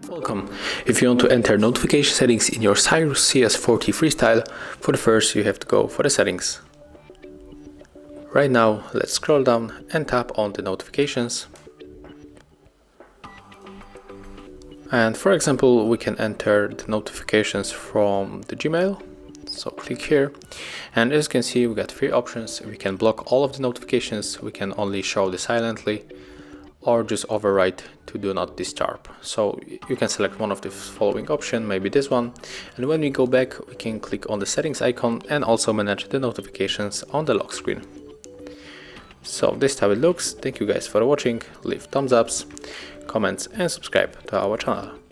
Welcome. If you want to enter notification settings in your CYRUS CS40 Freestyle, for the first you have to go for the settings. Right now, let's scroll down and tap on the notifications. And for example, we can enter the notifications from the Gmail. So click here, and as you can see, we got three options. We can block all of the notifications, we can only show the silently, or just override to do not disturb. So you can select one of the following options, maybe this one. And when we go back, we can click on the settings icon and also manage the notifications on the lock screen. So this is how it looks. Thank you guys for watching. Leave thumbs ups, comments and subscribe to our channel.